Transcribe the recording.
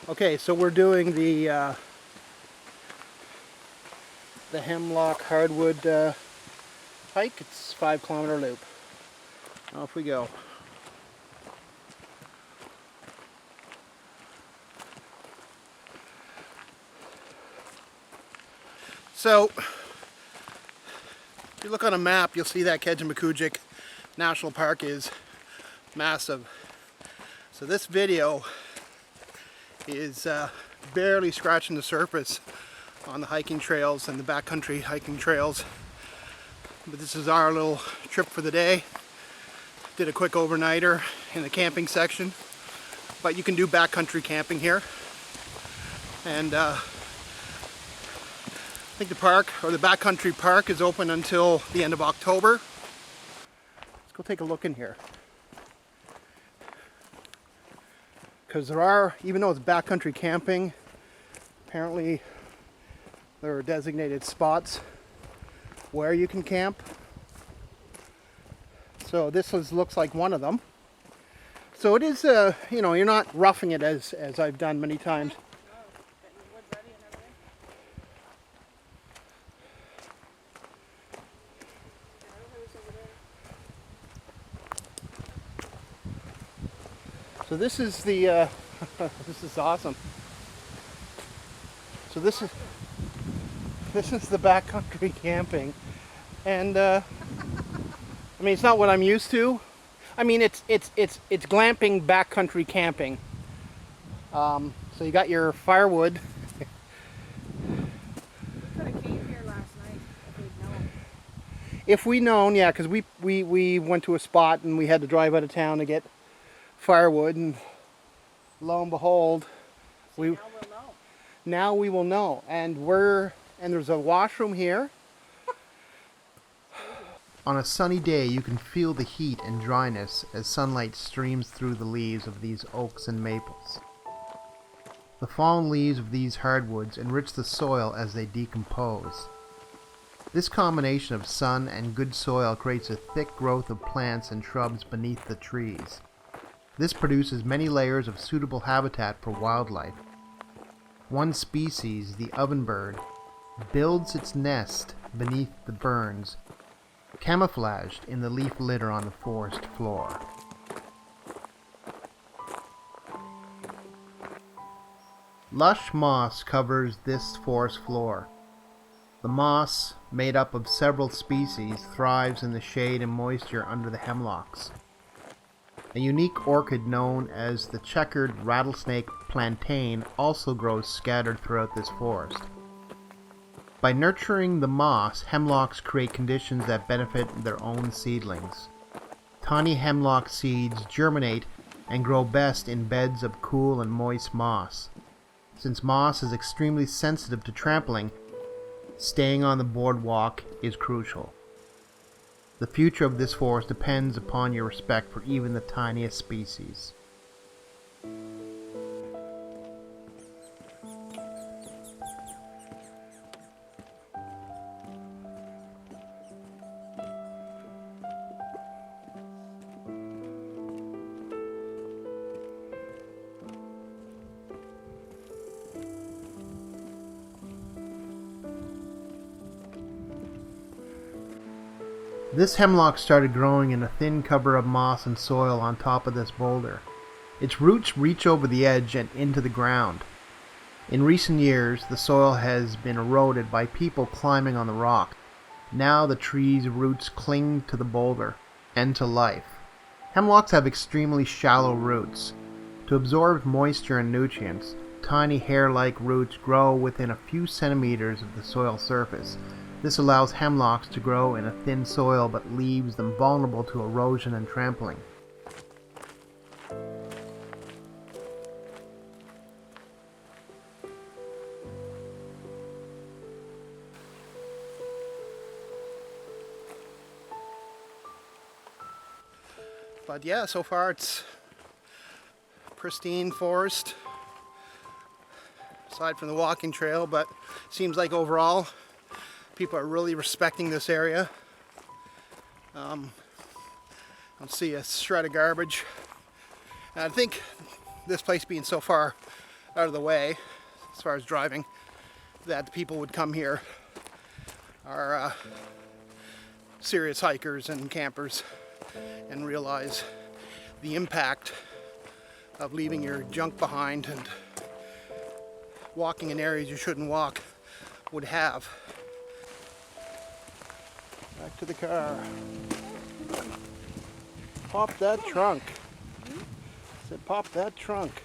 Okay, so we're doing the Hemlock Hardwood hike. It's a 5-kilometer loop. Off we go. So, if you look on a map, you'll see that Kejimkujik National Park is massive. So this video is barely scratching the surface on the hiking trails and the backcountry hiking trails. But this is our little trip for the day. Did a quick overnighter in the camping section. But you can do backcountry camping here. And I think the park, or the backcountry park, is open until the end of October. Let's go take a look in here. Because there are, even though it's backcountry camping, apparently there are designated spots where you can camp. So this looks like one of them. So it is, you know, you're not roughing it as I've done many times. So this is the, this is awesome. So this is the backcountry camping, and I mean, it's not what I'm used to. I mean, it's glamping backcountry camping. So you got your firewood. We could have came here last night if we'd known. If we known, yeah, because we went to a spot and we had to drive out of town to get firewood, and lo and behold, now we will know. And there's a washroom here. On a sunny day, you can feel the heat and dryness as sunlight streams through the leaves of these oaks and maples. The fallen leaves of these hardwoods enrich the soil as they decompose. This combination of sun and good soil creates a thick growth of plants and shrubs beneath the trees. This produces many layers of suitable habitat for wildlife. One species, the ovenbird, builds its nest beneath the ferns, camouflaged in the leaf litter on the forest floor. Lush moss covers this forest floor. The moss, made up of several species, thrives in the shade and moisture under the hemlocks. A unique orchid known as the checkered rattlesnake plantain also grows scattered throughout this forest. By nurturing the moss, hemlocks create conditions that benefit their own seedlings. Tiny hemlock seeds germinate and grow best in beds of cool and moist moss. Since moss is extremely sensitive to trampling, staying on the boardwalk is crucial. The future of this forest depends upon your respect for even the tiniest species. This hemlock started growing in a thin cover of moss and soil on top of this boulder. Its roots reach over the edge and into the ground. In recent years, the soil has been eroded by people climbing on the rock. Now the tree's roots cling to the boulder and to life. Hemlocks have extremely shallow roots. To absorb moisture and nutrients, tiny hair-like roots grow within a few centimeters of the soil surface. This allows hemlocks to grow in a thin soil but leaves them vulnerable to erosion and trampling. But yeah, so far it's pristine forest, aside from the walking trail, but seems like overall people are really respecting this area. I don't see a shred of garbage. And I think this place being so far out of the way as far as driving, that the people would come here are serious hikers and campers and realize the impact of leaving your junk behind and walking in areas you shouldn't walk would have. Back to the car. Pop that trunk. I said pop that trunk.